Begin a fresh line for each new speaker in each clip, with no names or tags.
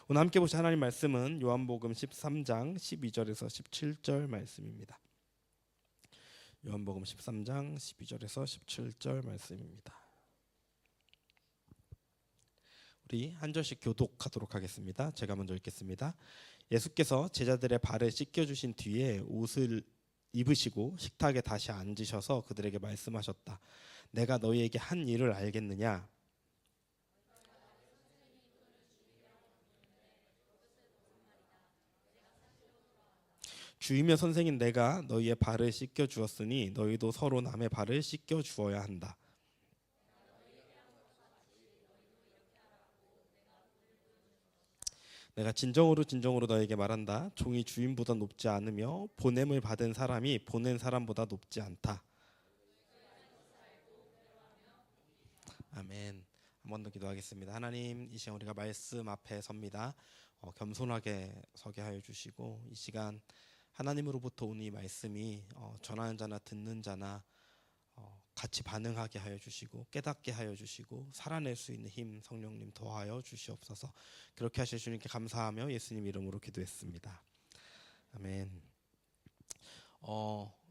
오늘 함께 보실 하나님 말씀은 요한복음 13장 12절에서 17절 말씀입니다. 요한복음 13장 12절에서 17절 말씀입니다. 우리 한 절씩 교독하도록 하겠습니다. 제가 먼저 읽겠습니다. 예수께서 제자들의 발을 씻겨주신 뒤에 옷을 입으시고 식탁에 다시 앉으셔서 그들에게 말씀하셨다. 내가 너희에게 한 일을 알겠느냐? 주이며 선생인 내가 너희의 발을 씻겨 주었으니 너희도 서로 남의 발을 씻겨 주어야 한다. 내가 진정으로 너에게 말한다. 종이 주인보다 높지 않으며 보냄을 받은 사람이 보낸 사람보다 높지 않다. 아멘. 한 번 더 기도하겠습니다. 하나님, 이 시간 우리가 말씀 앞에 섭니다. 겸손하게 서게 하여 주시고 이 시간 하나님으로부터 온 이 말씀이 전하는 자나 듣는 자나 같이 반응하게 하여 주시고 깨닫게 하여 주시고 살아낼 수 있는 힘 성령님 더하여 주시옵소서. 그렇게 하실 주님께 감사하며 예수님 이름으로 기도했습니다. 아멘.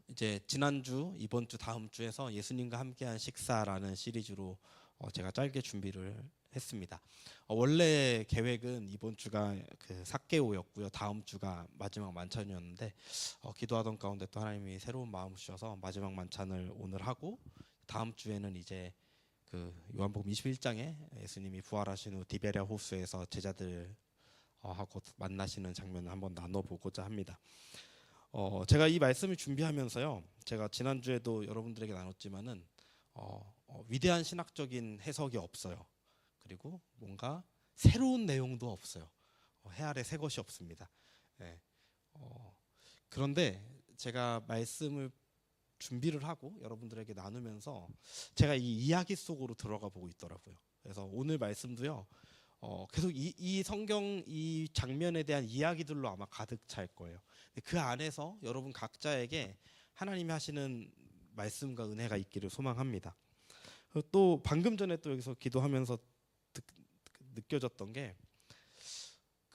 이제 지난주, 이번 주, 다음 주에서 예수님과 함께한 식사라는 시리즈로 제가 짧게 준비를 했습니다. 원래 계획은 이번 주가 그 삭개오였고요. 다음 주가 마지막 만찬이었는데 기도하던 가운데 또 하나님이 새로운 마음을 주셔서 마지막 만찬을 오늘 하고 다음 주에는 이제 그 요한복음 21장에 예수님이 부활하신 후 디베랴 호수에서 제자들 하고 만나시는 장면을 한번 나눠보고자 합니다. 제가 이 말씀을 준비하면서요, 제가 지난주에도 여러분들에게 나눴지만은 위대한 신학적인 해석이 없어요. 그리고 뭔가 새로운 내용도 없어요. 해 아래 새 것이 없습니다. 네. 그런데 제가 말씀을 준비를 하고 여러분들에게 나누면서 제가 이 이야기 속으로 들어가 보고 있더라고요. 그래서 오늘 말씀도요, 계속 이 성경 이 장면에 대한 이야기들로 아마 가득 찰 거예요. 그 안에서 여러분 각자에게 하나님이 하시는 말씀과 은혜가 있기를 소망합니다. 또 방금 전에 또 여기서 기도하면서 느껴졌던 게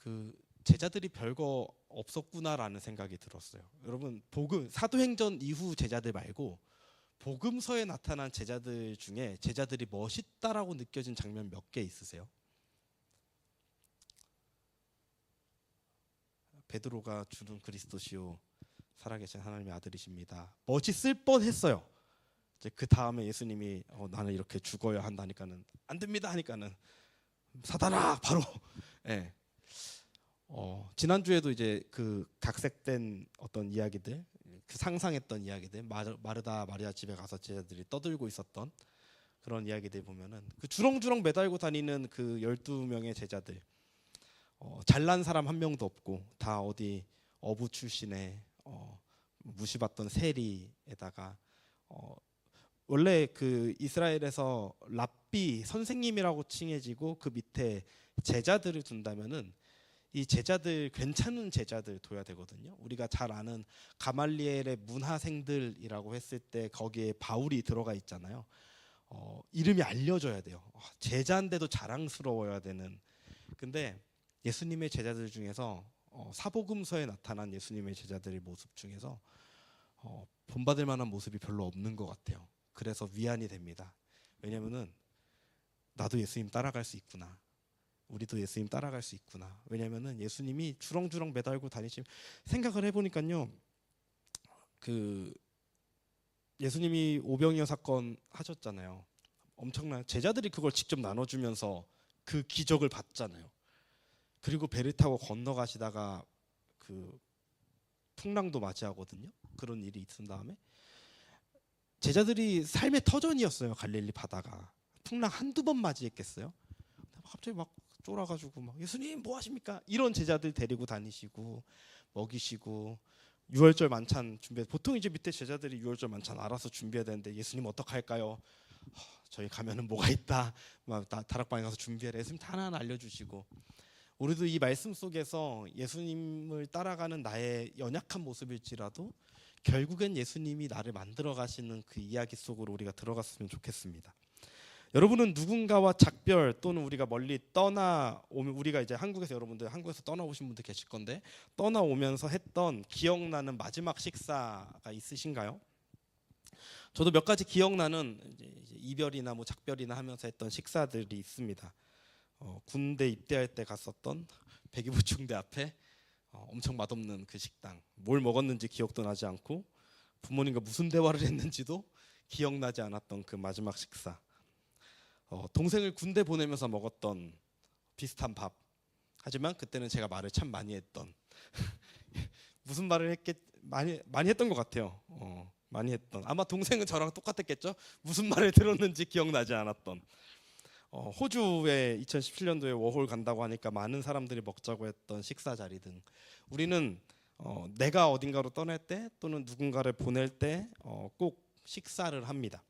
그 제자들이 별거 없었구나라는 생각이 들었어요. 여러분 복음 사도행전 이후 제자들 말고 복음서에 나타난 제자들 중에 제자들이 멋있다라고 느껴진 장면 몇 개 있으세요? 베드로가 주는 그리스도시요 살아계신 하나님의 아들이십니다. 멋있을 뻔했어요. 이제 그 다음에 예수님이 나는 이렇게 죽어야 한다니까는 안 됩니다 하니까는 사단아 바로 예. 지난주에도 이제 그 각색된 어떤 이야기들, 그 상상했던 이야기들, 마르다 마리아 집에 가서 제자들이 떠들고 있었던 그런 이야기들 보면은 그 주렁주렁 매달고 다니는 그 12명의 제자들, 잘난 사람 한 명도 없고 다 어디 어부 출신의 무시받던 세리에다가 원래 그 이스라엘에서 랍비 선생님이라고 칭해지고 그 밑에 제자들을 둔다면은 이 제자들 괜찮은 제자들 둬야 되거든요. 우리가 잘 아는 가말리엘의 문하생들이라고 했을 때 거기에 바울이 들어가 있잖아요. 이름이 알려져야 돼요. 제자인데도 자랑스러워야 되는. 근데 예수님의 제자들 중에서 사복음서에 나타난 예수님의 제자들의 모습 중에서 본받을 만한 모습이 별로 없는 것 같아요. 그래서 위안이 됩니다. 왜냐면은 나도 예수님 따라갈 수 있구나. 우리도 예수님 따라갈 수 있구나. 왜냐면은 예수님이 주렁주렁 매달고 다니시면 생각을 해보니까요. 그 예수님이 오병이어 사건 하셨잖아요. 엄청난 제자들이 그걸 직접 나눠주면서 그 기적을 봤잖아요. 그리고 배를 타고 건너가시다가 그 풍랑도 맞이하거든요. 그런 일이 있은 다음에 제자들이 삶의 터전이었어요. 갈릴리 바다가 풍랑 한두 번 맞이했겠어요? 갑자기 막 쫄아가지고 막 예수님 뭐 하십니까? 이런 제자들 데리고 다니시고 먹이시고 유월절 만찬 준비해. 보통 이제 밑에 제자들이 유월절 만찬 알아서 준비해야 되는데 예수님 어떡할까요? 저희 가면은 뭐가 있다. 막 다락방에 가서 준비해라. 예수님 다 하나 알려주시고 우리도 이 말씀 속에서 예수님을 따라가는 나의 연약한 모습일지라도 결국엔 예수님이 나를 만들어 가시는 그 이야기 속으로 우리가 들어갔으면 좋겠습니다. 여러분은 누군가와 작별 또는 우리가 멀리 떠나 오면, 우리가 이제 한국에서, 여러분들 한국에서 떠나오신 분들 계실 건데, 떠나오면서 했던 기억나는 마지막 식사가 있으신가요? 저도 몇 가지 기억나는 이제 이별이나 뭐 작별이나 하면서 했던 식사들이 있습니다. 군대 입대할 때 갔었던 백이부충대 앞에 엄청 맛없는 그 식당, 뭘 먹었는지 기억도 나지 않고 부모님과 무슨 대화를 했는지도 기억나지 않았던 그 마지막 식사, 동생을 군대 보내면서 먹었던 비슷한 밥, 하지만 그때는 제가 말을 참 많이 했던 무슨 말을 많이 했던 것 같아요. 많이 했던, 아마 동생은 저랑 똑같았겠죠. 무슨 말을 들었는지 기억나지 않았던, 호주에 2017년도에 워홀 간다고 하니까 많은 사람들이 먹자고 했던 식사 자리 등, 우리는 내가 어딘가로 떠날 때 또는 누군가를 보낼 때 꼭 식사를 합니다.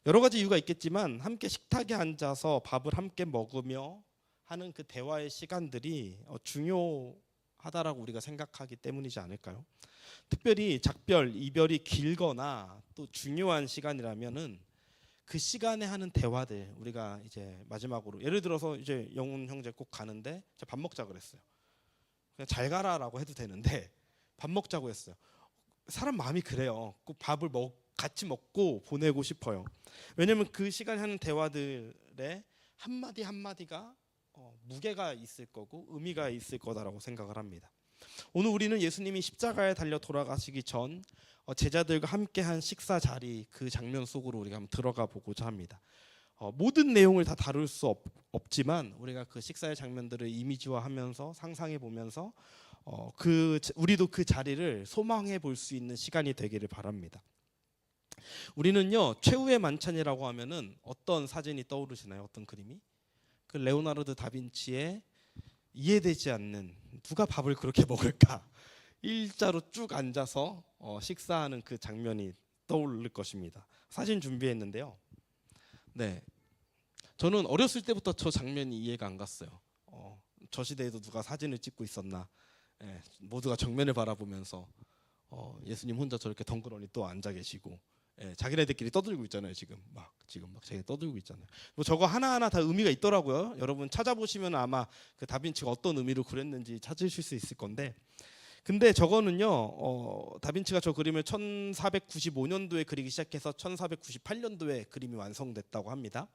여러 가지 이유가 있겠지만 함께 식탁에 앉아서 밥을 함께 먹으며 하는 그 대화의 시간들이 중요하다라고 우리가 생각하기 때문이지 않을까요? 특별히 작별, 이별이 길거나 또 중요한 시간이라면은 그 시간에 하는 대화들, 우리가 이제 마지막으로, 예를 들어서 이제 영훈 형제 꼭 가는데 제가 밥 먹자 그랬어요. 그냥 잘 가라라고 해도 되는데 밥 먹자고 했어요. 사람 마음이 그래요. 꼭 밥을 같이 먹고 보내고 싶어요. 왜냐면 그 시간에 하는 대화들의 한마디 한마디가 무게가 있을 거고 의미가 있을 거다라고 생각을 합니다. 오늘 우리는 예수님이 십자가에 달려 돌아가시기 전 제자들과 함께한 식사 자리, 그 장면 속으로 우리가 한번 들어가 보고자 합니다. 모든 내용을 다 다룰 수 없지만 우리가 그 식사의 장면들을 이미지화하면서 상상해 보면서 우리도 그 자리를 소망해 볼 수 있는 시간이 되기를 바랍니다. 우리는요, 최후의 만찬이라고 하면은 어떤 사진이 떠오르시나요? 어떤 그림이? 그 레오나르도 다빈치의 이해되지 않는, 누가 밥을 그렇게 먹을까? 일자로 쭉 앉아서 식사하는 그 장면이 떠오를 것입니다. 사진 준비했는데요. 네, 저는 어렸을 때부터 저 장면이 이해가 안 갔어요. 저 시대에도 누가 사진을 찍고 있었나? 모두가 정면을 바라보면서 예수님 혼자 저렇게 덩그러니 또 앉아 계시고, 자기네들끼리 떠들고 있잖아요. 지금 막 자기 떠들고 있잖아요. 뭐 저거 하나하나 다 의미가 있더라고요. 여러분 찾아보시면 아마 그 다빈치가 어떤 의미로 그렸는지 찾으실 수 있을 건데, 근데 저거는요, 다빈치가 저 그림을 1495년도에 그리기 시작해서 1498년도에 그림이 완성됐다고 합니다.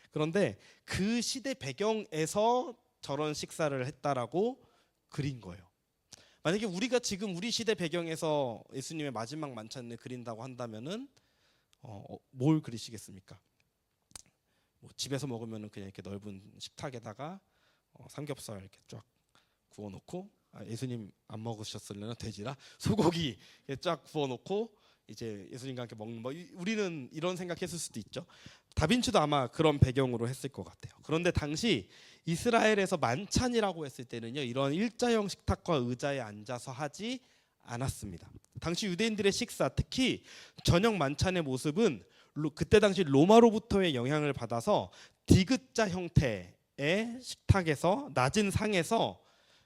그런데 그 시대 배경에서 저런 식사를 했다라고 그린 거예요. 만약에 우리가 지금 우리 시대 배경에서 예수님의 마지막 만찬을 그린다고 한다면은 뭘 그리시겠습니까? 뭐 집에서 먹으면은 그냥 이렇게 넓은 식탁에다가 삼겹살 이렇게 쫙 구워놓고, 예수님 안 먹으셨으려나 돼지라 소고기 쫙 구워놓고 이제 예수님과 함께 먹는, 뭐 우리는 이런 생각했을 수도 있죠. 다빈치도 아마 그런 배경으로 했을 것 같아요. 그런데 당시 이스라엘에서 만찬이라고 했을 때는요, 이런 일자형 식탁과 의자에 앉아서 하지 않았습니다. 당시 유대인들의 식사, 특히 저녁 만찬의 모습은 그때 당시 로마로부터의 영향을 받아서 디귿자 형태의 식탁에서, 낮은 상에서,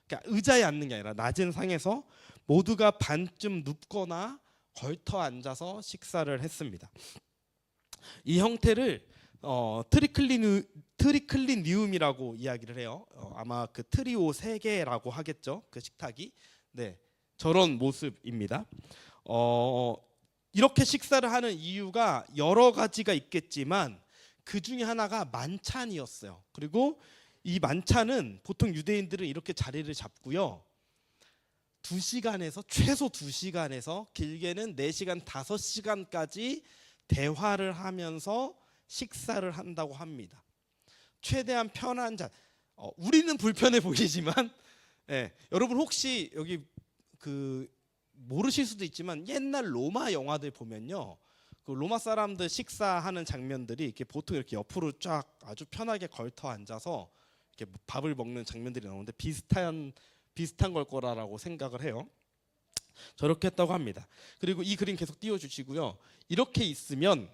그러니까 의자에 앉는 게 아니라 낮은 상에서 모두가 반쯤 눕거나 걸터 앉아서 식사를 했습니다. 이 형태를 트리클리니움이라고 이야기를 해요. 아마 그 트리오 3개라고 하겠죠. 그 식탁이. 네, 저런 모습입니다. 이렇게 식사를 하는 이유가 여러 가지가 있겠지만 그 중에 하나가 만찬이었어요. 그리고 이 만찬은 보통 유대인들은 이렇게 자리를 잡고요, 2시간에서 최소 2시간에서 길게는 4시간, 5시간까지 대화를 하면서 식사를 한다고 합니다. 최대한 편한 우리는 불편해 보이지만, 여러분 혹시 여기 모르실 수도 있지만 옛날 로마 영화들 보면요, 그 로마 사람들 식사하는 장면들이 이렇게 보통 이렇게 옆으로 쫙 아주 편하게 걸터 앉아서 이렇게 밥을 먹는 장면들이 나오는데 비슷한 걸 거라고 생각을 해요. 저렇게 했다고 합니다. 그리고 이 그림 계속 띄워주시고요. 이렇게 있으면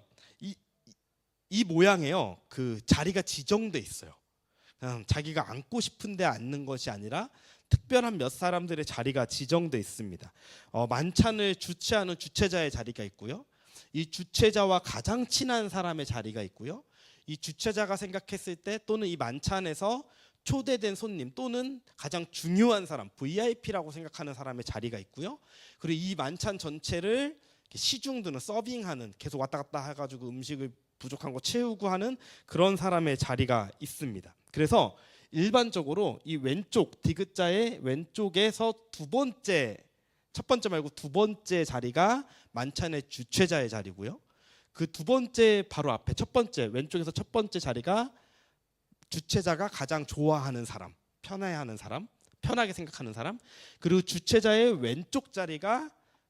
이 모양에요, 그 자리가 지정돼 있어요. 그냥 자기가 앉고 싶은데 앉는 것이 아니라 특별한 몇 사람들의 자리가 지정돼 있습니다. 만찬을 주최하는 주최자의 자리가 있고요, 이 주최자와 가장 친한 사람의 자리가 있고요, 이 주최자가 생각했을 때 또는 이 만찬에서 초대된 손님 또는 가장 중요한 사람, VIP라고 생각하는 사람의 자리가 있고요. 그리고 이 만찬 전체를 시중 드는 서빙하는, 계속 왔다 갔다 해가지고 음식을 부족한 거 채우고 하는 그런 사람의 자리가 있습니다. 그래서 일반적으로 이 왼쪽 디귿자의 왼쪽에서 첫 번째 말고 두 번째 자리가 만찬의 주최자의 자리고요. 그 두 번째 바로 앞에 첫 번째 왼쪽에서 첫 번째 자리가 주최자가 가장 좋아하는 사람, 편해하는 사람, 편하게 생각하는 사람. 그리고 주최자의 왼쪽 자리가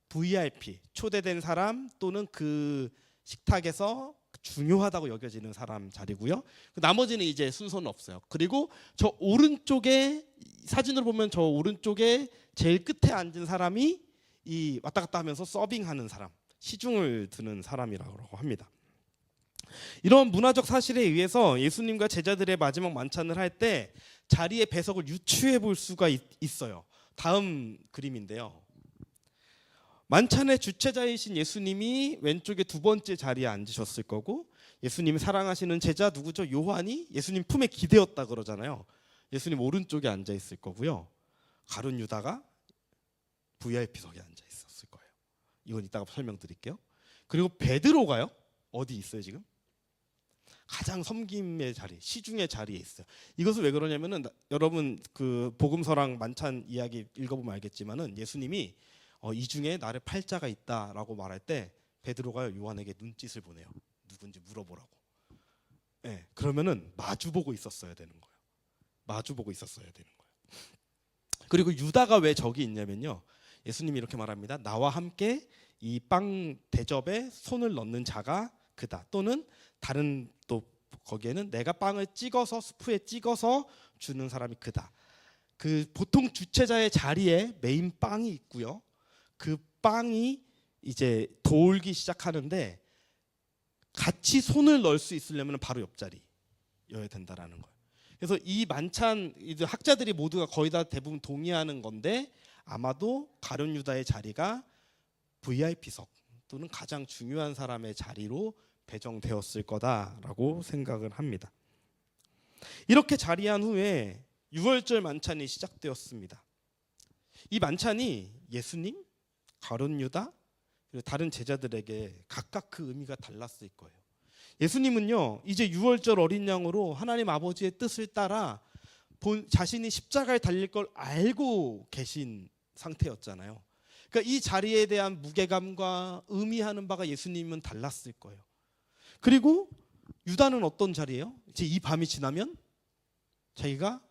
VIP, 초대된 사람 또는 그 식탁에서 중요하다고 여겨지는 사람 자리고요. 나머지는 이제 순서는 없어요. 그리고 저 오른쪽에 사진으로 보면 저 오른쪽에 제일 끝에 앉은 사람이 이 왔다 갔다 하면서 서빙하는 사람, 시중을 드는 사람이라고 합니다. 이런 문화적 사실에 의해서 예수님과 제자들의 마지막 만찬을 할 때 자리의 배석을 유추해 볼 수가 있어요. 다음 그림인데요. 만찬의 주최자이신 예수님이 왼쪽에 두 번째 자리에 앉으셨을 거고, 예수님이 사랑하시는 제자 누구죠? 요한이 예수님 품에 기대었다 그러잖아요. 예수님 오른쪽에 앉아 있을 거고요. 가룟 유다가 VIP석에 앉아 있었을 거예요. 이건 이따가 설명드릴게요. 그리고 베드로가요. 어디 있어요 지금? 가장 섬김의 자리, 시중의 자리에 있어요. 이것은 왜 그러냐면은 여러분 그 복음서랑 만찬 이야기 읽어보면 알겠지만은 예수님이 이 중에 나를 팔자가 있다라고 말할 때 베드로가 요한에게 눈짓을 보내요. 누군지 물어보라고. 네, 그러면은 마주보고 있었어야 되는 거예요. 마주보고 있었어야 되는 거예요. 그리고 유다가 왜 저기 있냐면요. 예수님이 이렇게 말합니다. 나와 함께 이 빵 대접에 손을 넣는 자가 그다. 또는 다른 또 거기에는 내가 빵을 찍어서 스프에 찍어서 주는 사람이 그다. 그 보통 주최자의 자리에 메인 빵이 있고요. 그 빵이 이제 돌기 시작하는데 같이 손을 넣을 수 있으려면 바로 옆자리여야 된다라는 거예요. 그래서 이 만찬 이제 학자들이 모두가 거의 다 대부분 동의하는 건데 아마도 가룟 유다의 자리가 VIP석 또는 가장 중요한 사람의 자리로 배정되었을 거다라고 생각을 합니다. 이렇게 자리한 후에 유월절 만찬이 시작되었습니다. 이 만찬이 예수님, 가룟 유다 그리고 다른 제자들에게 각각 그 의미가 달랐을 거예요. 예수님은요 이제 유월절 어린 양으로 하나님 아버지의 뜻을 따라 자신이 십자가에 달릴 걸 알고 계신 상태였잖아요. 그러니까 이 자리에 대한 무게감과 의미하는 바가 예수님은 달랐을 거예요. 그리고 유다는 어떤 자리예요? 이제 이 밤이 지나면 자기가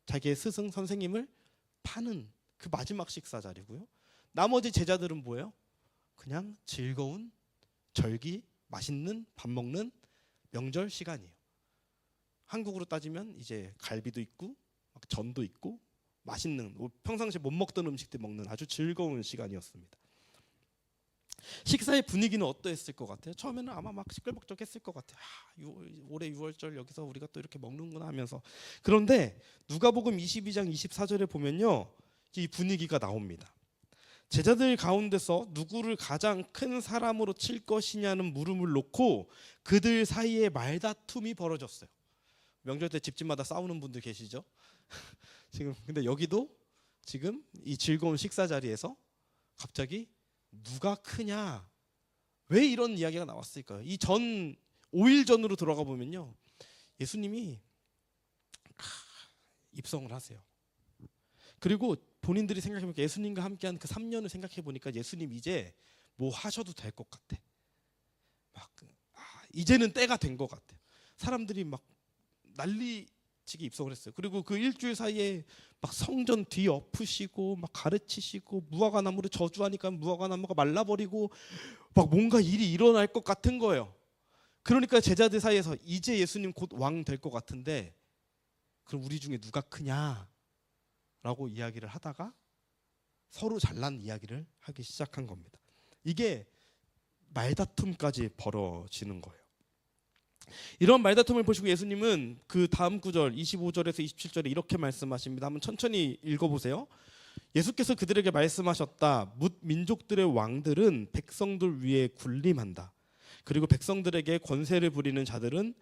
자기의 스승 선생님을 파는 그 마지막 식사 자리고요. 나머지 제자들은 뭐예요? 그냥 즐거운 절기, 맛있는 밥 먹는 명절 시간이에요. 한국으로 따지면 이제 갈비도 있고 전도 있고 맛있는 평상시에 못 먹던 음식들 먹는 아주 즐거운 시간이었습니다. 식사의 분위기는 어떠했을 것 같아요? 처음에는 아마 막 시끌벅적했을 것 같아요. 올해 6월절 여기서 우리가 또 이렇게 먹는구나 하면서. 그런데 누가복음 22장 24절에 보면요, 이 분위기가 나옵니다. 제자들 가운데서 누구를 가장 큰 사람으로 칠 것이냐는 물음을 놓고 그들 사이에 말다툼이 벌어졌어요. 명절 때 집집마다 싸우는 분들 계시죠? 지금 근데 여기도 지금 이 즐거운 식사 자리에서 갑자기 누가 크냐? 왜 이런 이야기가 나왔을까요? 이 전 5일 전으로 들어가 보면요, 예수님이 입성을 하세요. 그리고 본인들이 생각해보니까 예수님과 함께한 그 3년을 생각해보니까 예수님 이제 뭐 하셔도 될 것 같아. 이제는 때가 된 것 같아. 사람들이 막 난리치게 입성을 했어요. 그리고 그 일주일 사이에 막 성전 뒤 엎으시고 막 가르치시고 무화과나무를 저주하니까 무화과나무가 말라버리고 막 뭔가 일이 일어날 것 같은 거예요. 그러니까 제자들 사이에서 이제 예수님 곧 왕 될 것 같은데 그럼 우리 중에 누가 크냐? 라고 이야기를 하다가 서로 잘난 이야기를 하기 시작한 겁니다. 이게 말다툼까지 벌어지는 거예요. 이런 말다툼을 보시고 예수님은 그 다음 구절 25절에서 27절에 이렇게 말씀하십니다. 한번 천천히 읽어보세요. 예수께서 그들에게 말씀하셨다. 뭇 민족들의 왕들은 백성들 위에 군림한다. 그리고 백성들에게 권세를 부리는 자들은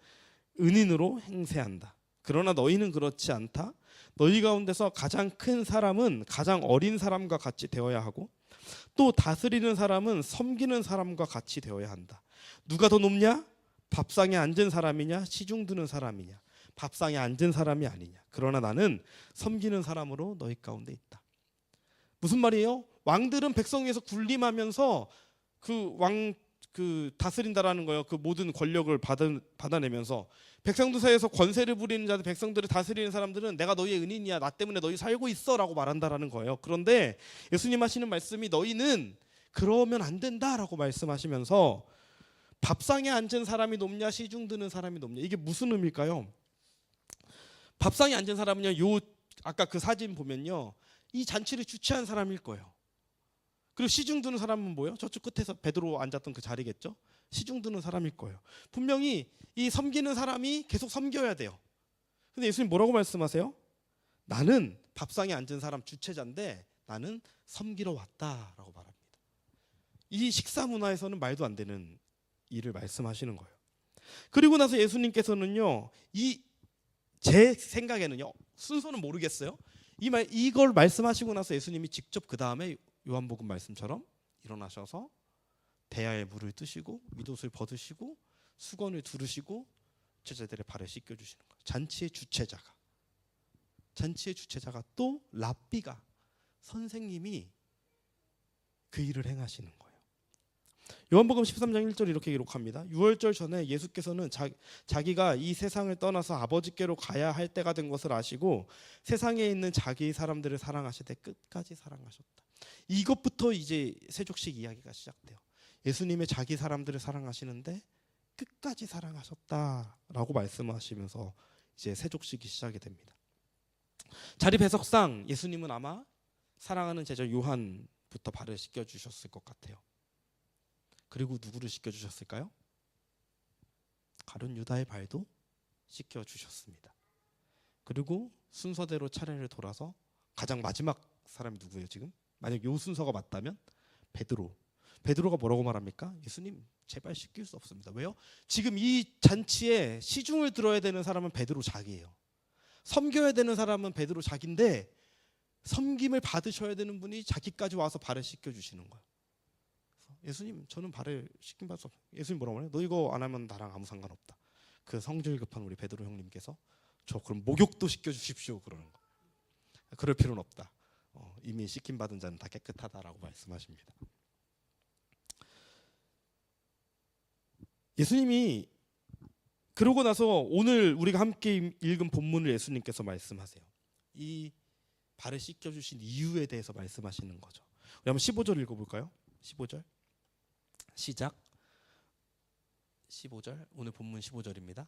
은인으로 행세한다. 그러나 너희는 그렇지 않다. 너희 가운데서 가장 큰 사람은 가장 어린 사람과 같이 되어야 하고 또 다스리는 사람은 섬기는 사람과 같이 되어야 한다. 누가 더 높냐? 밥상에 앉은 사람이냐? 시중 드는 사람이냐? 밥상에 앉은 사람이 아니냐. 그러나 나는 섬기는 사람으로 너희 가운데 있다. 무슨 말이에요? 왕들은 백성 위에서 군림하면서 그 다스린다라는 거예요. 그 모든 권력을 받아내면서 백성들 사이에서 권세를 부리는 자들, 백성들을 다스리는 사람들은 내가 너희의 은인이야, 나 때문에 너희 살고 있어라고 말한다라는 거예요. 그런데 예수님 하시는 말씀이 너희는 그러면 안 된다라고 말씀하시면서 밥상에 앉은 사람이 높냐, 시중 드는 사람이 높냐, 이게 무슨 의미일까요? 밥상에 앉은 사람은요, 아까 그 사진 보면요, 이 잔치를 주최한 사람일 거예요. 그리고 시중 드는 사람은 뭐예요? 저쪽 끝에서 베드로 앉았던 그 자리겠죠? 시중 드는 사람일 거예요. 분명히 이 섬기는 사람이 계속 섬겨야 돼요. 근데 예수님 뭐라고 말씀하세요? 나는 밥상에 앉은 사람 주체자인데 나는 섬기러 왔다라고 말합니다. 이 식사 문화에서는 말도 안 되는 일을 말씀하시는 거예요. 그리고 나서 예수님께서는요, 제 생각에는요, 순서는 모르겠어요. 이걸 말씀하시고 나서 예수님이 직접 그 다음에 요한복음 말씀처럼 일어나셔서 대야에 물을 뜨시고 밑옷을 벗으시고 수건을 두르시고 제자들의 발을 씻겨주시는 거예요. 잔치의 주체자가 또 랍비가, 선생님이 그 일을 행하시는 거예요. 요한복음 13장 1절 이렇게 기록합니다. 유월절 전에 예수께서는 자기가 이 세상을 떠나서 아버지께로 가야 할 때가 된 것을 아시고 세상에 있는 자기 사람들을 사랑하시되 끝까지 사랑하셨다. 이것부터 이제 세족식 이야기가 시작돼요. 예수님의 자기 사람들을 사랑하시는데 끝까지 사랑하셨다라고 말씀하시면서 이제 세족식이 시작이 됩니다. 자리 배석상 예수님은 아마 사랑하는 제자 요한부터 발을 씻겨주셨을 것 같아요. 그리고 누구를 씻겨주셨을까요? 가룟 유다의 발도 씻겨주셨습니다. 그리고 순서대로 차례를 돌아서 가장 마지막 사람이 누구예요 지금? 만약 요 순서가 맞다면 베드로가 뭐라고 말합니까? 예수님 제발 씻길 수 없습니다. 왜요? 지금 이 잔치에 시중을 들어야 되는 사람은 베드로 자기예요. 섬겨야 되는 사람은 베드로 자기인데 섬김을 받으셔야 되는 분이 자기까지 와서 발을 씻겨주시는 거예요. 예수님 저는 발을 씻김 받을 수 없어요. 예수님 뭐라고 말해요? 너 이거 안 하면 나랑 아무 상관없다. 그 성질 급한 우리 베드로 형님께서 저 그럼 목욕도 씻겨주십시오 그러는 거. 그럴 필요는 없다. 이미 씻김 받은 자는 다 깨끗하다라고 말씀하십니다. 예수님이 그러고 나서 오늘 우리가 함께 읽은 본문을 예수님께서 말씀하세요. 이 발을 씻겨주신 이유에 대해서 말씀하시는 거죠. 우리 한번 15절 읽어볼까요? 15절 시작. 15절 오늘 본문 15절입니다.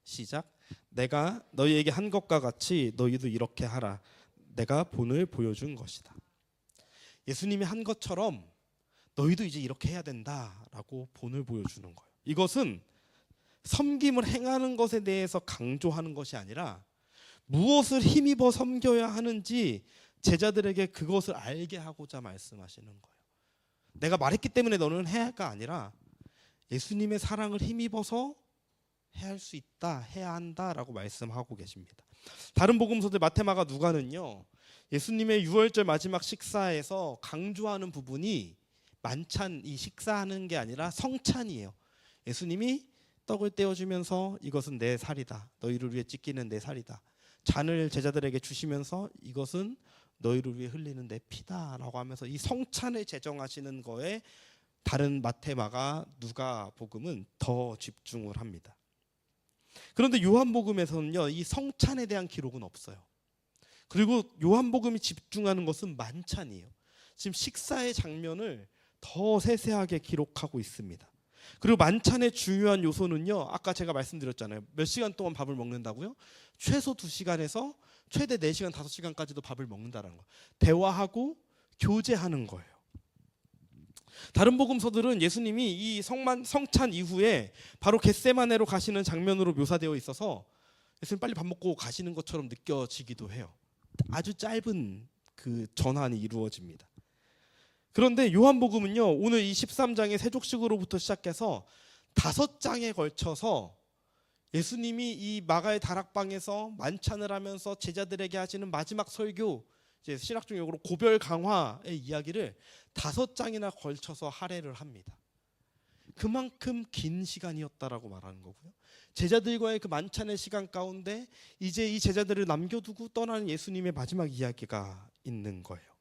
시작. 내가 너희에게 한 것과 같이 너희도 이렇게 하라. 내가 본을 보여준 것이다. 예수님이 한 것처럼 너희도 이제 이렇게 해야 된다라고 본을 보여주는 거예요. 이것은 섬김을 행하는 것에 대해서 강조하는 것이 아니라 무엇을 힘입어 섬겨야 하는지 제자들에게 그것을 알게 하고자 말씀하시는 거예요. 내가 말했기 때문에 너는 해야가 아니라 예수님의 사랑을 힘입어서 해야 할 수 있다, 해야 한다라고 말씀하고 계십니다. 다른 복음서들 마태마가 누가는요, 예수님의 유월절 마지막 식사에서 강조하는 부분이 만찬, 이 식사하는 게 아니라 성찬이에요. 예수님이 떡을 떼어주면서 이것은 내 살이다, 너희를 위해 찢기는 내 살이다. 잔을 제자들에게 주시면서 이것은 너희를 위해 흘리는 내 피다라고 하면서 이 성찬을 제정하시는 거에 다른 마태마가 누가복음은 더 집중을 합니다. 그런데 요한복음에서는요, 이 성찬에 대한 기록은 없어요. 그리고 요한복음이 집중하는 것은 만찬이에요. 지금 식사의 장면을 더 세세하게 기록하고 있습니다. 그리고 만찬의 중요한 요소는요, 아까 제가 말씀드렸잖아요. 몇 시간 동안 밥을 먹는다고요? 최소 2시간에서 최대 4시간, 5시간까지도 밥을 먹는다는 거. 대화하고 교제하는 거예요. 다른 복음서들은 예수님이 이 성찬 이후에 바로 겟세마네로 가시는 장면으로 묘사되어 있어서 예수님 빨리 밥 먹고 가시는 것처럼 느껴지기도 해요. 아주 짧은 그 전환이 이루어집니다. 그런데 요한복음은요, 오늘 이 13장의 세족식으로부터 시작해서 5장에 걸쳐서 예수님이 이 마가의 다락방에서 만찬을 하면서 제자들에게 하시는 마지막 설교, 이제 신학적 용어로 고별 강화의 이야기를 5장이나 걸쳐서 할애를 합니다. 그만큼 긴 시간이었다라고 말하는 거고요. 제자들과의 그 만찬의 시간 가운데 이제 이 제자들을 남겨두고 떠나는 예수님의 마지막 이야기가 있는 거예요.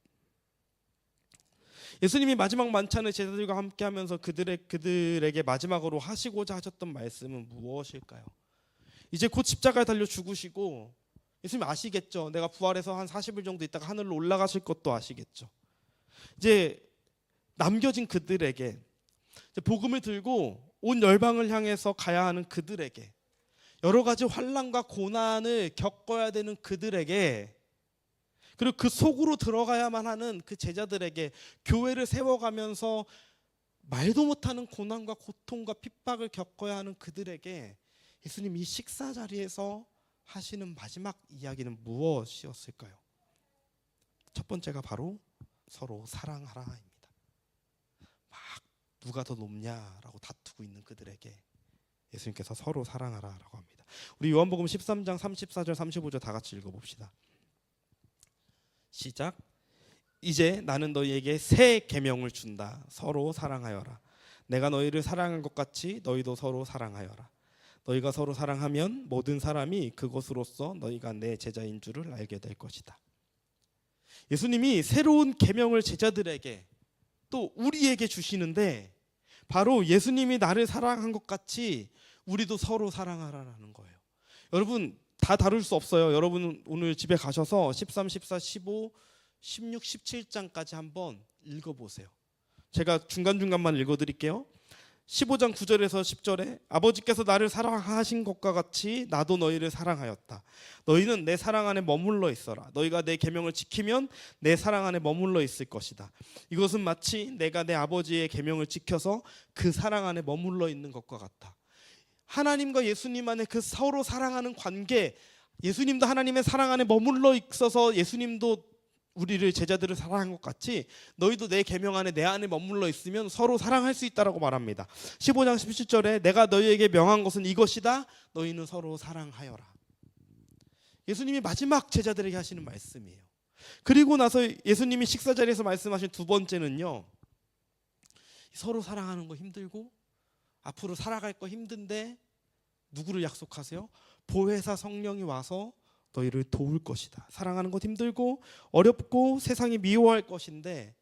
예수님이 마지막 만찬을 제자들과 함께 하면서 그들에게 마지막으로 하시고자 하셨던 말씀은 무엇일까요? 이제 곧 십자가에 달려 죽으시고, 예수님 아시겠죠? 내가 부활해서 한 40일 정도 있다가 하늘로 올라가실 것도 아시겠죠? 이제 남겨진 그들에게, 복음을 들고 온 열방을 향해서 가야 하는 그들에게, 여러 가지 환난과 고난을 겪어야 되는 그들에게, 그리고 그 속으로 들어가야만 하는 그 제자들에게, 교회를 세워가면서 말도 못하는 고난과 고통과 핍박을 겪어야 하는 그들에게 예수님 이 식사 자리에서 하시는 마지막 이야기는 무엇이었을까요? 첫 번째가 바로 서로 사랑하라입니다. 막 누가 더 높냐라고 다투고 있는 그들에게 예수님께서 서로 사랑하라라고 합니다. 우리 요한복음 13장 34절 35절 다 같이 읽어봅시다. 시작. 이제 나는 너희에게 새 계명을 준다. 서로 사랑하여라. 내가 너희를 사랑한 것 같이 너희도 서로 사랑하여라. 너희가 서로 사랑하면 모든 사람이 그것으로써 너희가 내 제자인 줄을 알게 될 것이다. 예수님이 새로운 계명을 제자들에게 또 우리에게 주시는데, 바로 예수님이 나를 사랑한 것 같이 우리도 서로 사랑하라는 거예요. 여러분, 다 다룰 수 없어요. 여러분 오늘 집에 가셔서 13, 14, 15, 16, 17장까지 한번 읽어보세요. 제가 중간중간만 읽어드릴게요. 15장 9절에서 10절에 아버지께서 나를 사랑하신 것과 같이 나도 너희를 사랑하였다. 너희는 내 사랑 안에 머물러 있어라. 너희가 내 계명을 지키면 내 사랑 안에 머물러 있을 것이다. 이것은 마치 내가 내 아버지의 계명을 지켜서 그 사랑 안에 머물러 있는 것과 같아. 하나님과 예수님 안에 그 서로 사랑하는 관계, 예수님도 하나님의 사랑 안에 머물러 있어서 예수님도 우리를 제자들을 사랑한 것 같이 너희도 내 계명 안에 내 안에 머물러 있으면 서로 사랑할 수 있다라고 말합니다. 15장 17절에 내가 너희에게 명한 것은 이것이다. 너희는 서로 사랑하여라. 예수님이 마지막 제자들에게 하시는 말씀이에요. 그리고 나서 예수님이 식사 자리에서 말씀하신 두 번째는요, 서로 사랑하는 거 힘들고 앞으로 살아갈 거 힘든데 누구를 약속하세요? 보혜사 성령이 와서 너희를 도울 것이다. 사랑하는 것 힘들고 어렵고 세상이 미워할 것인데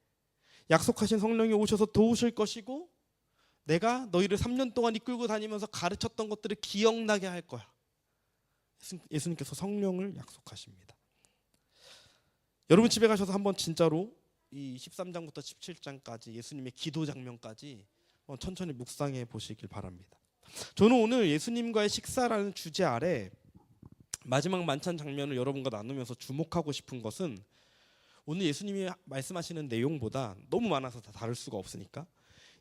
약속하신 성령이 오셔서 도우실 것이고 내가 너희를 3년 동안 이끌고 다니면서 가르쳤던 것들을 기억나게 할 거야. 예수님께서 성령을 약속하십니다. 여러분 집에 가셔서 한번 진짜로 이 13장부터 17장까지 예수님의 기도 장면까지 천천히 묵상해 보시길 바랍니다. 저는 오늘 예수님과의 식사라는 주제 아래 마지막 만찬 장면을 여러분과 나누면서 주목하고 싶은 것은, 오늘 예수님이 말씀하시는 내용보다 너무 많아서 다 다룰 수가 없으니까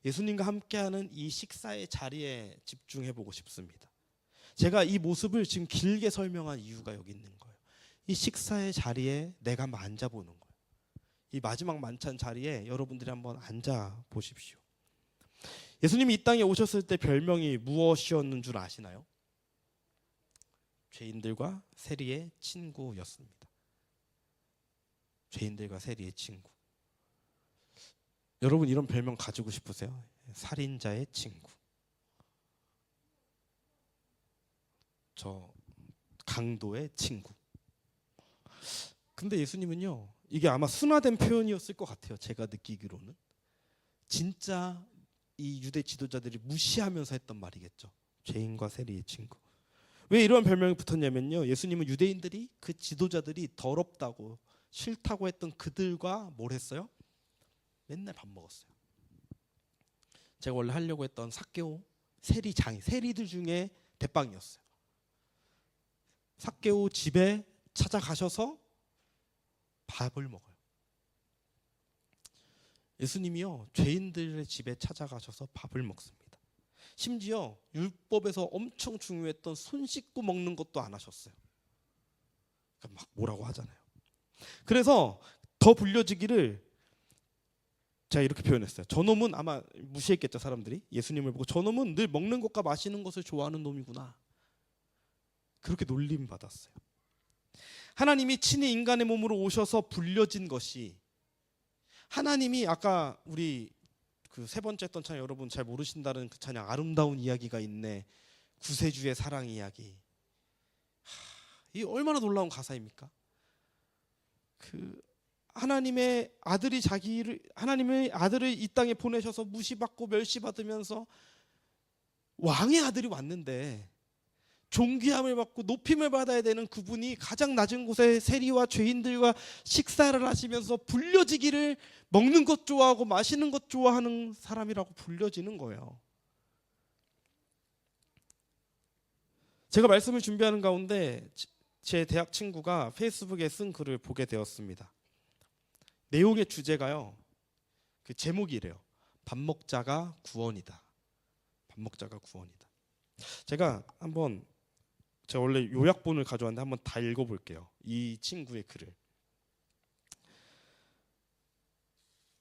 예수님과 함께하는 이 식사의 자리에 집중해 보고 싶습니다. 제가 이 모습을 지금 길게 설명한 이유가 여기 있는 거예요. 이 식사의 자리에 내가 한번 앉아보는 거예요. 이 마지막 만찬 자리에 여러분들이 한번 앉아 보십시오. 예수님이 이 땅에 오셨을 때 별명이 무엇이었는 줄 아시나요? 죄인들과 세리의 친구였습니다. 죄인들과 세리의 친구. 여러분 이런 별명 가지고 싶으세요? 살인자의 친구. 저 강도의 친구. 근데 예수님은요, 이게 아마 순화된 표현이었을 것 같아요. 제가 느끼기로는 진짜 이 유대 지도자들이 무시하면서 했던 말이겠죠. 죄인과 세리의 친구. 왜 이런 별명이 붙었냐면요, 예수님은 유대인들이, 그 지도자들이 더럽다고 싫다고 했던 그들과 뭘 했어요? 맨날 밥 먹었어요. 제가 원래 하려고 했던 삭개오 세리장이, 세리들 중에 대빵이었어요. 삭개오 집에 찾아가셔서 밥을 먹어요. 예수님이요, 죄인들의 집에 찾아가셔서 밥을 먹습니다. 심지어 율법에서 엄청 중요했던 손 씻고 먹는 것도 안 하셨어요. 그러니까 막 뭐라고 하잖아요. 그래서 더 불려지기를 제가 이렇게 표현했어요. 저놈은 아마 무시했겠죠, 사람들이. 예수님을 보고 저놈은 늘 먹는 것과 마시는 것을 좋아하는 놈이구나. 그렇게 놀림 받았어요. 하나님이 친히 인간의 몸으로 오셔서 불려진 것이, 하나님이 아까 우리 그 세 번째 했던 찬양, 여러분 잘 모르신다는 그 찬양, 아름다운 이야기가 있네, 구세주의 사랑 이야기. 이 얼마나 놀라운 가사입니까? 그 하나님의 아들이 하나님의 아들을 이 땅에 보내셔서 무시받고 멸시받으면서 왕의 아들이 왔는데 존귀함을 받고 높임을 받아야 되는 그분이 가장 낮은 곳에 세리와 죄인들과 식사를 하시면서 불려지기를, 먹는 것 좋아하고 마시는 것 좋아하는 사람이라고 불려지는 거예요. 제가 말씀을 준비하는 가운데 제 대학 친구가 페이스북에 쓴 글을 보게 되었습니다. 내용의 주제가요, 그 제목이래요. 밥 먹자가 구원이다. 밥 먹자가 구원이다. 제가 원래 요약본을 가져왔는데 한번 다 읽어볼게요. 이 친구의 글을.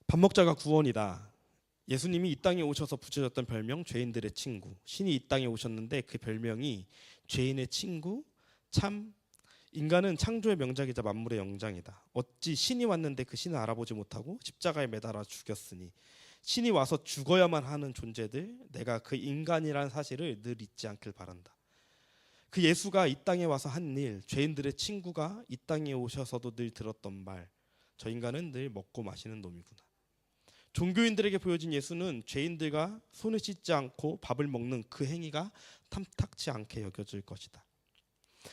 밥 먹자가 구원이다. 예수님이 이 땅에 오셔서 붙여졌던 별명 죄인들의 친구. 신이 이 땅에 오셨는데 그 별명이 죄인의 친구. 참 인간은 창조의 명작이자 만물의 영장이다. 어찌 신이 왔는데 그 신을 알아보지 못하고 십자가에 매달아 죽였으니 신이 와서 죽어야만 하는 존재들, 내가 그 인간이라는 사실을 늘 잊지 않길 바란다. 그 예수가 이 땅에 와서 한 일, 죄인들의 친구가 이 땅에 오셔서도 늘 들었던 말, 저 인간은 늘 먹고 마시는 놈이구나. 종교인들에게 보여진 예수는 죄인들과 손을 씻지 않고 밥을 먹는 그 행위가 탐탁치 않게 여겨질 것이다.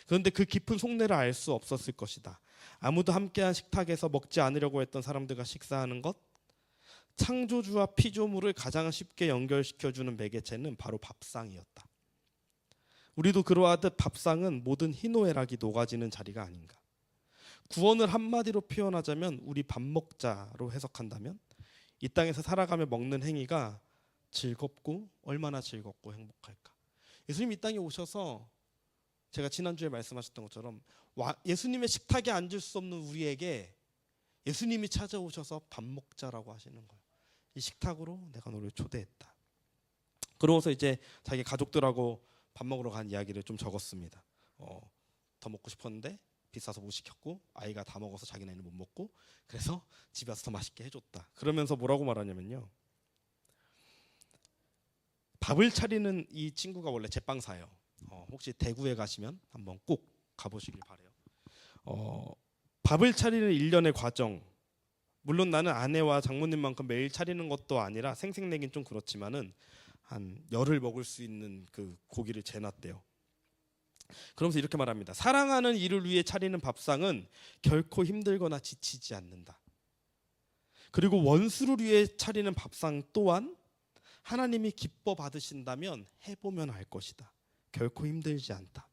그런데 그 깊은 속내를 알 수 없었을 것이다. 아무도 함께한 식탁에서 먹지 않으려고 했던 사람들과 식사하는 것, 창조주와 피조물을 가장 쉽게 연결시켜주는 매개체는 바로 밥상이었다. 우리도 그러하듯 밥상은 모든 희노애락이 녹아지는 자리가 아닌가. 구원을 한마디로 표현하자면, 우리 밥 먹자로 해석한다면, 이 땅에서 살아가며 먹는 행위가 즐겁고 얼마나 즐겁고 행복할까. 예수님 이 땅에 오셔서 제가 지난주에 말씀하셨던 것처럼 예수님의 식탁에 앉을 수 없는 우리에게 예수님이 찾아오셔서 밥 먹자라고 하시는 거예요. 이 식탁으로 내가 너를 초대했다. 그러고서 이제 자기 가족들하고 밥 먹으러 간 이야기를 좀 적었습니다. 더 먹고 싶었는데 비싸서 못 시켰고, 아이가 다 먹어서 자기네는 못 먹고, 그래서 집에 와서 더 맛있게 해줬다. 그러면서 뭐라고 말하냐면요, 밥을 차리는 이 친구가 원래 제빵사예요. 혹시 대구에 가시면 한번 꼭 가보시길 바래요. 밥을 차리는 일련의 과정, 물론 나는 아내와 장모님만큼 매일 차리는 것도 아니라 생색내긴 좀 그렇지만은 한 열흘 먹을 수 있는 그 고기를 재놨대요. 그러면서 이렇게 말합니다. 사랑하는 이를 위해 차리는 밥상은 결코 힘들거나 지치지 않는다. 그리고 원수를 위해 차리는 밥상 또한 하나님이 기뻐 받으신다면 해보면 알 것이다. 결코 힘들지 않다.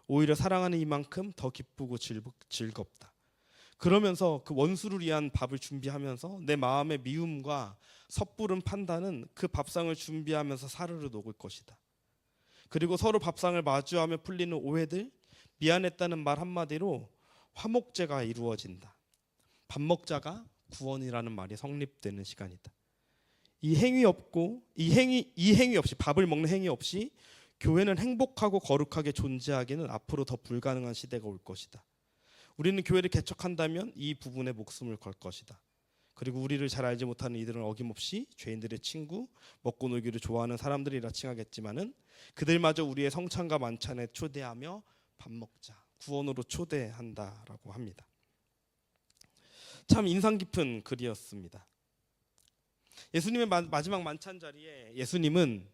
오히려 사랑하는 이만큼 더 기쁘고 즐겁다. 그러면서 그 원수를 위한 밥을 준비하면서 내 마음의 미움과 섣부른 판단은 그 밥상을 준비하면서 사르르 녹을 것이다. 그리고 서로 밥상을 마주하며 풀리는 오해들, 미안했다는 말 한마디로 화목제가 이루어진다. 밥 먹자가 구원이라는 말이 성립되는 시간이다. 이 행위 없이, 밥을 먹는 행위 없이 교회는 행복하고 거룩하게 존재하기는 앞으로 더 불가능한 시대가 올 것이다. 우리는 교회를 개척한다면 이 부분에 목숨을 걸 것이다. 그리고 우리를 잘 알지 못하는 이들은 어김없이 죄인들의 친구, 먹고 놀기를 좋아하는 사람들이라 칭하겠지만은 그들마저 우리의 성찬과 만찬에 초대하며 밥 먹자, 구원으로 초대한다라고 합니다. 참 인상 깊은 글이었습니다. 예수님의 마지막 만찬 자리에 예수님은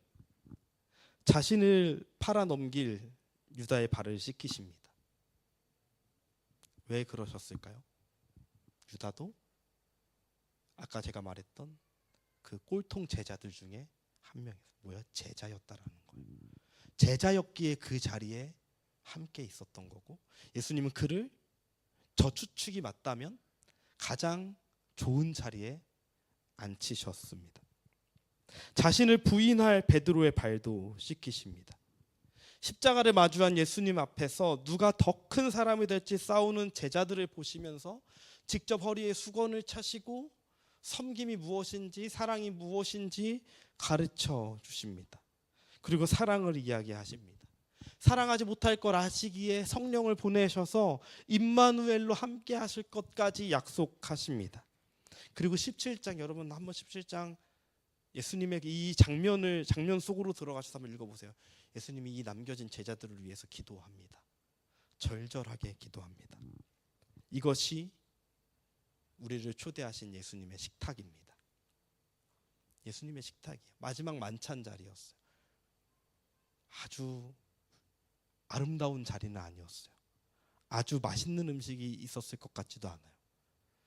자신을 팔아 넘길 유다의 발을 씻기십니다. 왜 그러셨을까요? 유다도 아까 제가 말했던 그 꼴통 제자들 중에 한 명이었어요. 제자였다라는 거예요. 제자였기에 그 자리에 함께 있었던 거고, 예수님은 그를, 저 추측이 맞다면 가장 좋은 자리에 앉히셨습니다. 자신을 부인할 베드로의 발도 씻기십니다. 십자가를 마주한 예수님 앞에서 누가 더 큰 사람이 될지 싸우는 제자들을 보시면서 직접 허리에 수건을 차시고 섬김이 무엇인지, 사랑이 무엇인지 가르쳐 주십니다. 그리고 사랑을 이야기하십니다. 사랑하지 못할 걸 아시기에 성령을 보내셔서 임마누엘로 함께 하실 것까지 약속하십니다. 그리고 17장, 여러분 한번 17장 예수님의 이 장면 속으로 들어가셔서 한번 읽어보세요. 예수님이 이 남겨진 제자들을 위해서 기도합니다. 절절하게 기도합니다. 이것이 우리를 초대하신 예수님의 식탁입니다. 예수님의 식탁이에요. 마지막 만찬 자리였어요. 아주 아름다운 자리는 아니었어요. 아주 맛있는 음식이 있었을 것 같지도 않아요.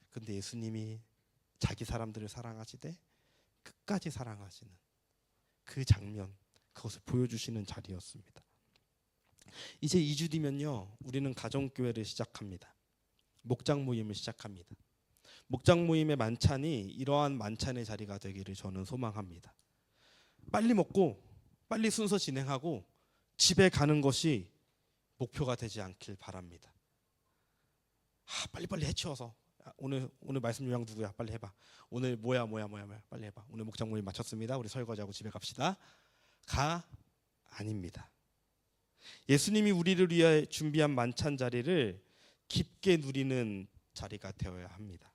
근데 예수님이 자기 사람들을 사랑하시되 끝까지 사랑하시는 그 장면, 그것을 보여주시는 자리였습니다. 이제 2주 뒤면요, 우리는 가정교회를 시작합니다. 목장 모임을 시작합니다. 목장 모임의 만찬이 이러한 만찬의 자리가 되기를 저는 소망합니다. 빨리 먹고 빨리 순서 진행하고 집에 가는 것이 목표가 되지 않길 바랍니다. 빨리빨리 해치워서 오늘 말씀 요약 누구야? 빨리 해봐. 오늘 뭐야 빨리 해봐. 오늘 목장 모임 마쳤습니다. 우리 설거지하고 집에 갑시다. 아닙니다. 예수님이 우리를 위해 준비한 만찬 자리를 깊게 누리는 자리가 되어야 합니다.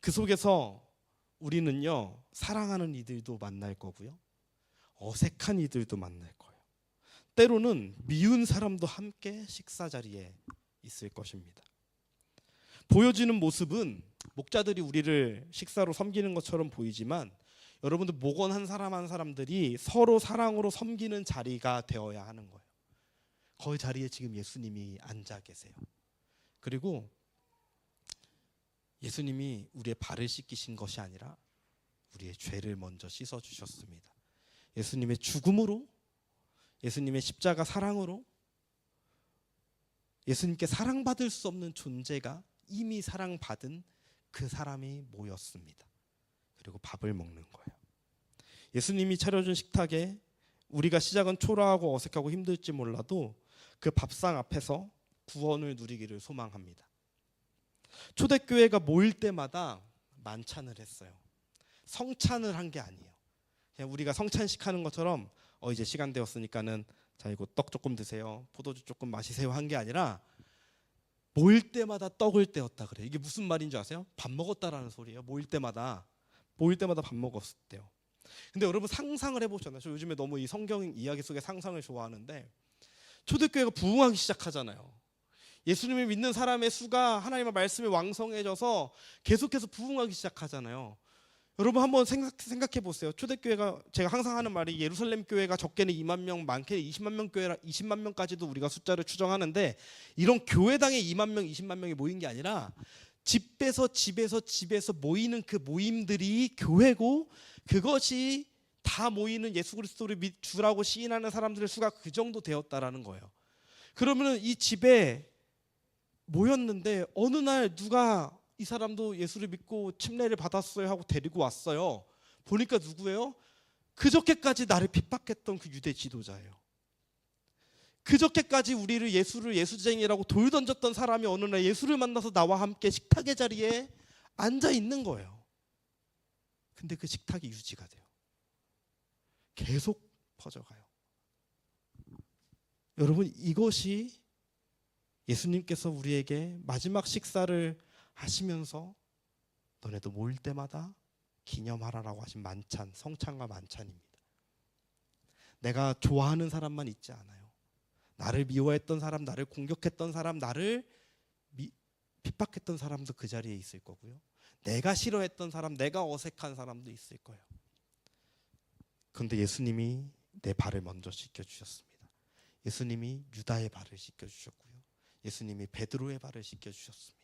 그 속에서 우리는요, 사랑하는 이들도 만날 거고요, 어색한 이들도 만날 거예요. 때로는 미운 사람도 함께 식사 자리에 있을 것입니다. 보여지는 모습은 목자들이 우리를 식사로 섬기는 것처럼 보이지만 여러분들 목원 한 사람 한 사람들이 서로 사랑으로 섬기는 자리가 되어야 하는 거예요. 그 자리에 지금 예수님이 앉아 계세요. 그리고 예수님이 우리의 발을 씻기신 것이 아니라 우리의 죄를 먼저 씻어 주셨습니다. 예수님의 죽음으로, 예수님의 십자가 사랑으로 예수님께 사랑받을 수 없는 존재가 이미 사랑받은 그 사람이 모였습니다. 그리고 밥을 먹는 거예요. 예수님이 차려준 식탁에 우리가 시작은 초라하고 어색하고 힘들지 몰라도 그 밥상 앞에서 구원을 누리기를 소망합니다. 초대교회가 모일 때마다 만찬을 했어요. 성찬을 한 게 아니에요. 그냥 우리가 성찬식 하는 것처럼 이제 시간 되었으니까는 자, 이거 떡 조금 드세요, 포도주 조금 마시세요 한 게 아니라 모일 때마다 떡을 떼었다 그래요. 이게 무슨 말인 줄 아세요? 밥 먹었다라는 소리예요. 모일 때마다 밥 먹었대요. 근데 여러분 상상을 해보셨나요? 저 요즘에 너무 이 성경 이야기 속의 상상을 좋아하는데 초대교회가 부흥하기 시작하잖아요. 예수님을 믿는 사람의 수가 하나님의 말씀에 왕성해져서 계속해서 부흥하기 시작하잖아요. 여러분 한번 생각해 보세요. 초대교회가, 제가 항상 하는 말이 예루살렘 교회가 적게는 2만 명, 많게는 20만 명 교회라 20만 명까지도 우리가 숫자를 추정하는데 이런 교회당에 2만 명, 20만 명이 모인 게 아니라 집에서 모이는 그 모임들이 교회고, 그것이 다 모이는 예수 그리스도를 주라고 시인하는 사람들의 수가 그 정도 되었다라는 거예요. 그러면 이 집에 모였는데 어느 날 누가 이 사람도 예수를 믿고 침례를 받았어요 하고 데리고 왔어요. 보니까 누구예요? 그저께까지 나를 핍박했던 그 유대 지도자예요. 그저께까지 우리를 예수쟁이라고 돌 던졌던 사람이 어느 날 예수를 만나서 나와 함께 식탁의 자리에 앉아 있는 거예요. 근데 그 식탁이 유지가 돼요. 계속 퍼져가요. 여러분, 이것이 예수님께서 우리에게 마지막 식사를 하시면서 너네도 모일 때마다 기념하라라고 하신 만찬, 성찬과 만찬입니다. 내가 좋아하는 사람만 있지 않아요. 나를 미워했던 사람, 나를 공격했던 사람, 나를 핍박했던 사람도 그 자리에 있을 거고요. 내가 싫어했던 사람, 내가 어색한 사람도 있을 거예요. 그런데 예수님이 내 발을 먼저 씻겨주셨습니다. 예수님이 유다의 발을 씻겨주셨고요. 예수님이 베드로의 발을 씻겨주셨습니다.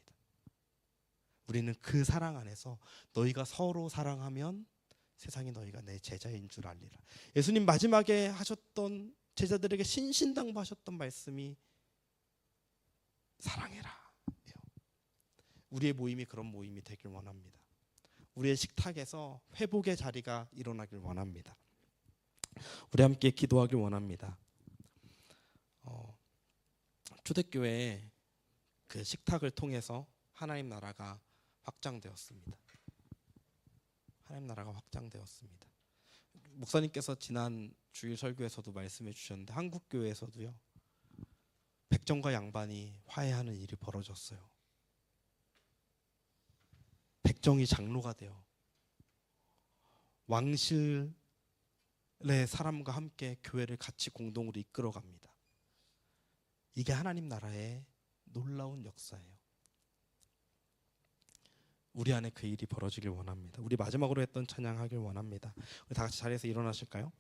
우리는 그 사랑 안에서 너희가 서로 사랑하면 세상이 너희가 내 제자인 줄 알리라. 예수님 마지막에 하셨던, 제자들에게 신신당부하셨던 말씀이 사랑해라. 우리의 모임이 그런 모임이 되길 원합니다. 우리의 식탁에서 회복의 자리가 일어나길 원합니다. 우리 함께 기도하길 원합니다. 초대교회의 그 식탁을 통해서 하나님 나라가 확장되었습니다. 하나님 나라가 확장되었습니다. 목사님께서 지난 주일 설교에서도 말씀해 주셨는데 한국 교회에서도요. 백정과 양반이 화해하는 일이 벌어졌어요. 백정이 장로가 되어 왕실의 사람과 함께 교회를 같이 공동으로 이끌어갑니다. 이게 하나님 나라의 놀라운 역사예요. 우리 안에 그 일이 벌어지길 원합니다. 우리 마지막으로 했던 찬양하길 원합니다. 우리 다 같이 자리에서 일어나실까요?